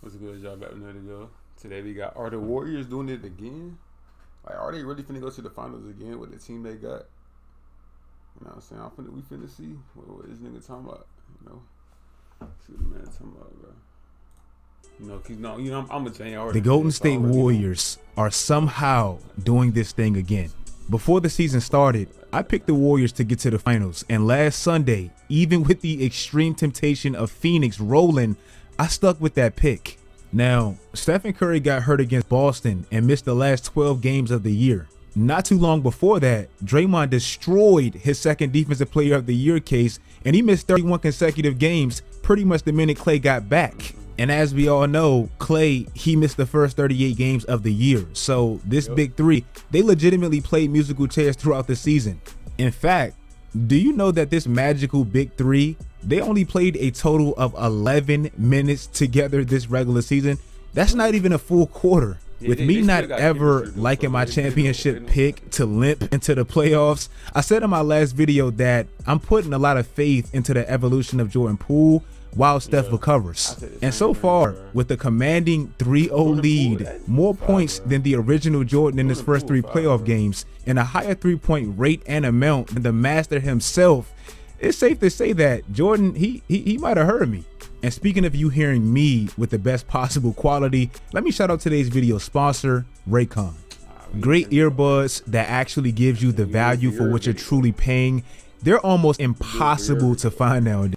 What's good, y'all? Back another go. Today we got, are the Warriors doing it again? Like, are they really finna go to the finals again with the team they got? You know what I'm saying? We finna see what this nigga talking about, you know? See what the man talking about, bro. I'm gonna tell you already. The Golden State Warriors are somehow doing this thing again. Before the season started, I picked the Warriors to get to the finals, and last Sunday, even with the extreme temptation of Phoenix rolling, I stuck with that pick. Now, Stephen Curry got hurt against Boston and missed the last 12 games of the year. Not too long before that, Draymond destroyed his second Defensive Player of the Year case, and he missed 31 consecutive games pretty much the minute Klay got back. And as we all know, Klay, he missed the first 38 games of the year. So this big three, they legitimately played musical chairs throughout the season. In fact, do you know that this magical big three, they only played a total of 11 minutes together this regular season? That's not even a full quarter. With me not ever liking my championship pick to limp into the playoffs, I said in my last video that I'm putting a lot of faith into the evolution of Jordan Poole while Steph recovers. And so far, with the commanding 3-0 lead, more points than the original Jordan in his first three playoff games, and a higher three-point rate and amount than the master himself, it's safe to say that Jordan, he might have heard me. And speaking of you hearing me with the best possible quality, let me shout out today's video sponsor, Raycon. Great earbuds that actually gives you the value for what you're truly paying. They're almost impossible to find nowadays.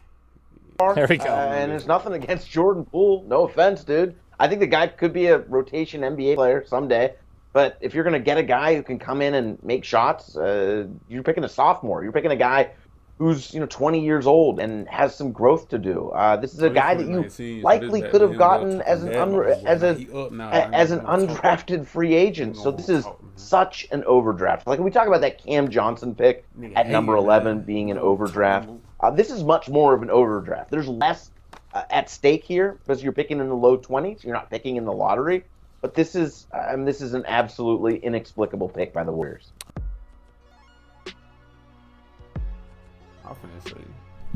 There we go. And there's nothing against Jordan Poole. No offense, dude. I think the guy could be a rotation NBA player someday. But if you're going to get a guy who can come in and make shots, you're picking a sophomore. You're picking a guy who's 20 years old and has some growth to do. This is a guy that you likely could have gotten as an undrafted free agent. So this is such an overdraft. Like, when we talk about that Cam Johnson pick at number 11 being an overdraft, this is much more of an overdraft. There's less at stake here because you're picking in the low 20s. You're not picking in the lottery. But this is an absolutely inexplicable pick by the Warriors.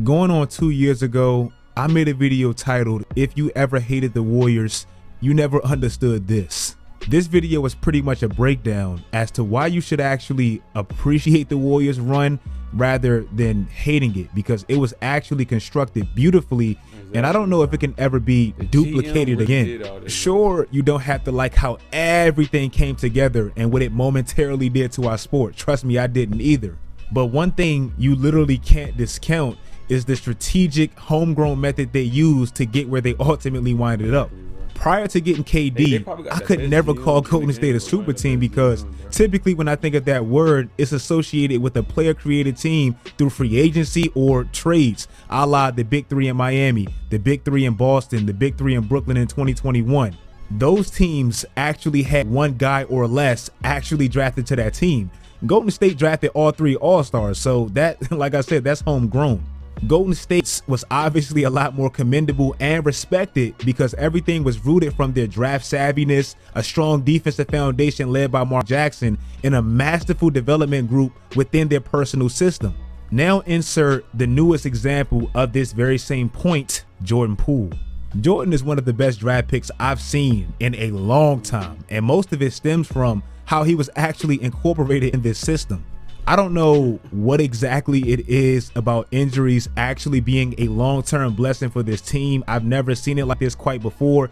Going on 2 years ago, I made a video titled, "If You Ever Hated the Warriors, You Never Understood This." This video was pretty much a breakdown as to why you should actually appreciate the Warriors run rather than hating it, because it was actually constructed beautifully, and I don't know if it can ever be duplicated again. Sure, you don't have to like how everything came together and what it momentarily did to our sport. Trust me, I didn't either. But one thing you literally can't discount is the strategic homegrown method they used to get where they ultimately winded up. Prior to getting KD, I could never call Golden State a super team because typically when I think of that word, it's associated with a player-created team through free agency or trades, a la the Big Three in Miami, the Big Three in Boston, the Big Three in Brooklyn in 2021. Those teams actually had one guy or less actually drafted to that team. Golden State drafted all three All-Stars, so that, like I said, that's homegrown. Golden State was obviously a lot more commendable and respected because everything was rooted from their draft savviness, a strong defensive foundation led by Mark Jackson, and a masterful development group within their personal system. Now insert the newest example of this very same point, Jordan Poole. Jordan is one of the best draft picks I've seen in a long time, and most of it stems from how he was actually incorporated in this system. I don't know what exactly it is about injuries actually being a long-term blessing for this team. I've never seen it like this quite before,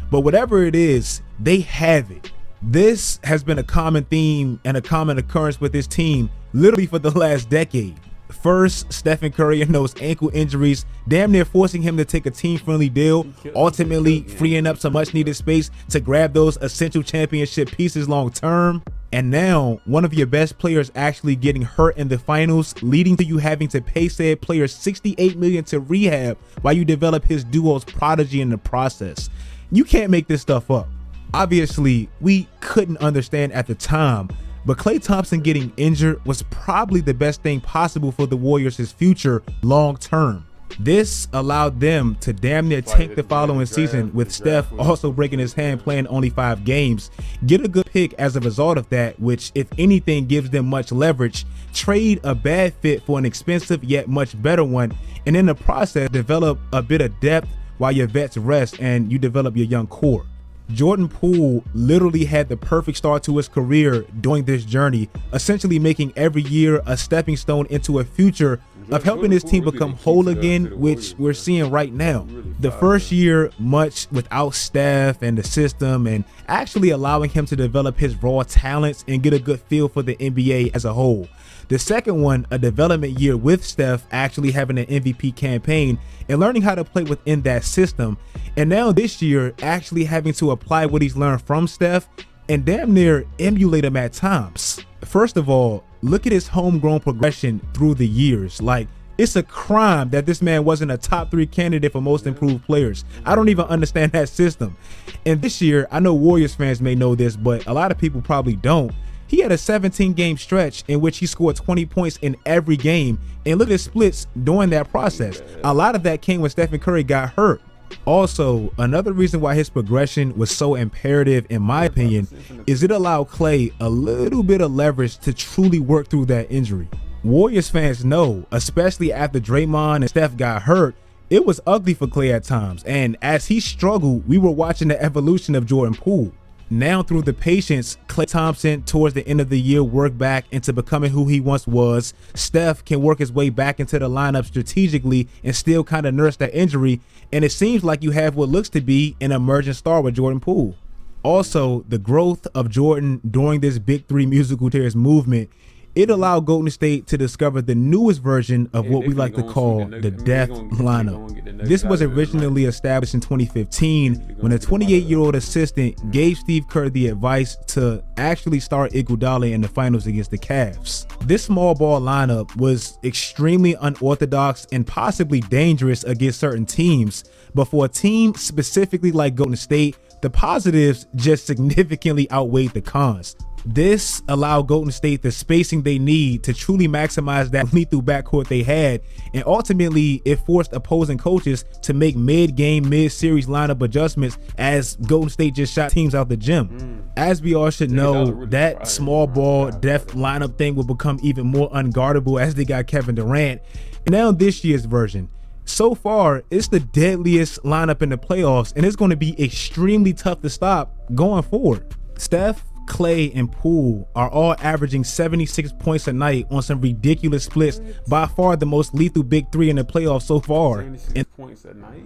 but whatever it is, they have it. This has been a common theme and a common occurrence with this team literally for the last decade. First, Stephen Curry and those ankle injuries damn near forcing him to take a team-friendly deal, ultimately freeing up some much-needed space to grab those essential championship pieces long-term. And now, one of your best players actually getting hurt in the finals, leading to you having to pay said player $68 million to rehab while you develop his duo's prodigy in the process. You can't make this stuff up. Obviously, we couldn't understand at the time, but Klay Thompson getting injured was probably the best thing possible for the Warriors' future long term. This allowed them to damn near tank the following season, with Steph also breaking his hand playing only 5 games, get a good pick as a result of that, which if anything gives them much leverage, trade a bad fit for an expensive yet much better one, and in the process develop a bit of depth while your vets rest and you develop your young core. Jordan Poole literally had the perfect start to his career during this journey, essentially making every year a stepping stone into a future of helping his team become whole again, which we're seeing right now. The first year, much without Steph and the system, and actually allowing him to develop his raw talents and get a good feel for the NBA as a whole. The second one, a development year with Steph actually having an MVP campaign and learning how to play within that system. And now this year, actually having to apply what he's learned from Steph and damn near emulate him at times. First of all, look at his homegrown progression through the years. Like, it's a crime that this man wasn't a top 3 candidate for most improved players. I don't even understand that system. And this year, I know Warriors fans may know this, but a lot of people probably don't. He had a 17-game stretch in which he scored 20 points in every game, and look at his splits during that process. A lot of that came when Stephen Curry got hurt. Also, another reason why his progression was so imperative, in my opinion, is it allowed Klay a little bit of leverage to truly work through that injury. Warriors fans know, especially after Draymond and Steph got hurt, it was ugly for Klay at times, and as he struggled, we were watching the evolution of Jordan Poole. Now through the patience, Klay Thompson towards the end of the year worked back into becoming who he once was. Steph can work his way back into the lineup strategically and still kind of nurse that injury, and it seems like you have what looks to be an emerging star with Jordan Poole. Also, the growth of Jordan during this Big Three musical chairs movement, it allowed Golden State to discover the newest version of what we like to call the death lineup. This was originally established in 2015 when a 28-year-old assistant gave Steve Kerr the advice to actually start Iguodala in the finals against the Cavs. This small ball lineup was extremely unorthodox and possibly dangerous against certain teams, but for a team specifically like Golden State, the positives just significantly outweighed the cons. This allowed Golden State the spacing they need to truly maximize that lethal backcourt they had, and ultimately it forced opposing coaches to make mid-game, mid-series lineup adjustments as Golden State just shot teams out the gym. As we all should know, that small ball depth lineup thing will become even more unguardable as they got Kevin Durant. And now this year's version, so far it's the deadliest lineup in the playoffs, and it's going to be extremely tough to stop going forward. Steph, Klay, and Poole are all averaging 76 points a night on some ridiculous splits, by far the most lethal Big Three in the playoffs so far. 76 points a night?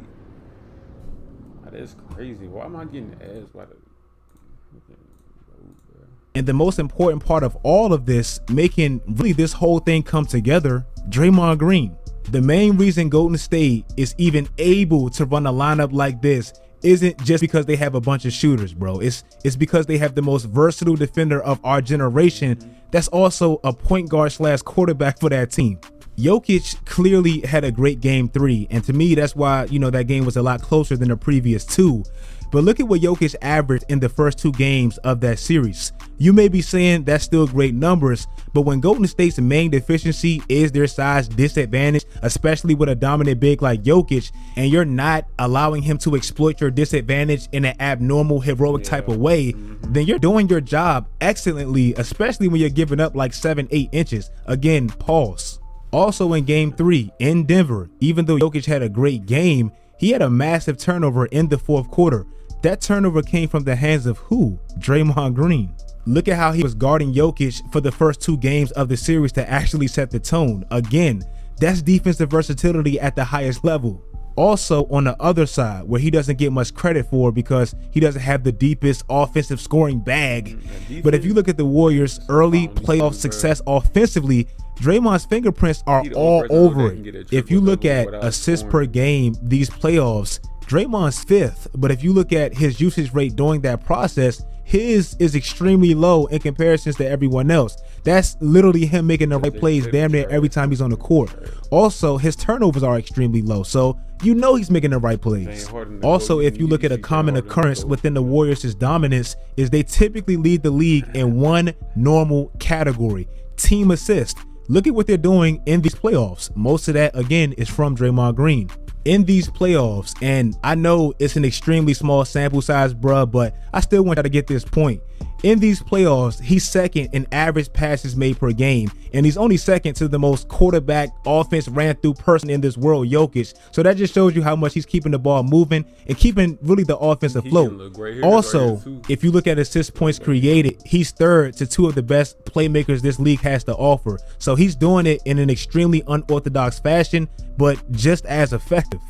That is crazy. Why am I getting ass by the... And the most important part of all of this, making really this whole thing come together, Draymond Green. The main reason Golden State is even able to run a lineup like this isn't just because they have a bunch of shooters, bro. It's because they have the most versatile defender of our generation that's also a point guard / quarterback for that team. Jokic clearly had a great game 3, and to me that's why, you know, that game was a lot closer than the previous 2. But look at what Jokic averaged in the first 2 games of that series. You may be saying that's still great numbers, but when Golden State's main deficiency is their size disadvantage, especially with a dominant big like Jokic, and you're not allowing him to exploit your disadvantage in an abnormal, heroic type of way, then you're doing your job excellently, especially when you're giving up like 7-8 inches. Again, pause. Also in game 3 in Denver, even though Jokic had a great game, he had a massive turnover in the 4th quarter. That turnover came from the hands of who? Draymond Green. Look at how he was guarding Jokic for the first 2 games of the series to actually set the tone. Again, that's defensive versatility at the highest level. Also on the other side, where he doesn't get much credit for because he doesn't have the deepest offensive scoring bag. But if you look at the Warriors' early playoff success offensively, Draymond's fingerprints are all over it. If you look at assists per game these playoffs, Draymond's 5th, but if you look at his usage rate during that process, his is extremely low in comparison to everyone else. That's literally him making the right plays damn near every time he's on the court. Also, his turnovers are extremely low, so you know he's making the right plays. Also, if you look at a common occurrence within the Warriors' dominance, is they typically lead the league in one normal category: team assist. Look at what they're doing in these playoffs. Most of that, again, is from Draymond Green. In these playoffs, and I know it's an extremely small sample size, bruh, but I still want y'all to get this point. In these playoffs, he's second in average passes made per game, and he's only second to the most quarterback offense ran through person in this world, Jokic. So that just shows you how much he's keeping the ball moving and keeping really the offense afloat. Also, if you look at assist points created, he's third to two of the best playmakers this league has to offer. So he's doing it in an extremely unorthodox fashion, but just as effective.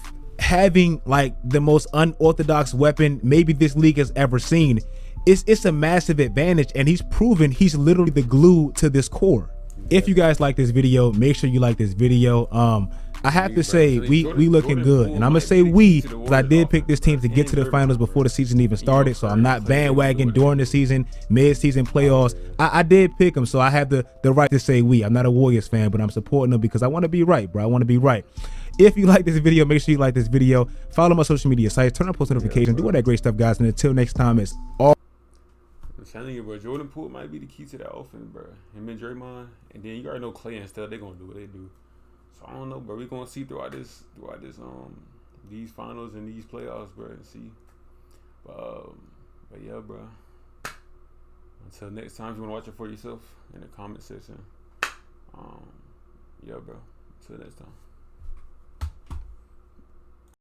Having like the most unorthodox weapon maybe this league has ever seen, it's a massive advantage, and he's proven he's literally the glue to this core. If you guys like this video, make sure you like this video. I have to say we looking good, and I'm gonna say we because I did pick this team to get to the finals before the season even started, so I'm not bandwagon during the season, mid-season playoffs. I did pick them, so I have the right to say we. I'm not a Warriors fan, but I'm supporting them because I want to be right, bro. I want to be right. If you like this video, make sure you like this video, follow my social media sites, turn on post notifications, do all that great stuff, guys, and until next time, it's all. I'm telling you, bro, Jordan Poole might be the key to that offense, bro. Him and Draymond, and then you already know Clay and stuff. They gonna do what they do. So I don't know, bro. We gonna see throughout this these finals and these playoffs, bro, and see. But yeah, bro. Until next time, if you wanna watch it for yourself in the comment section. Yeah, bro. Until next time.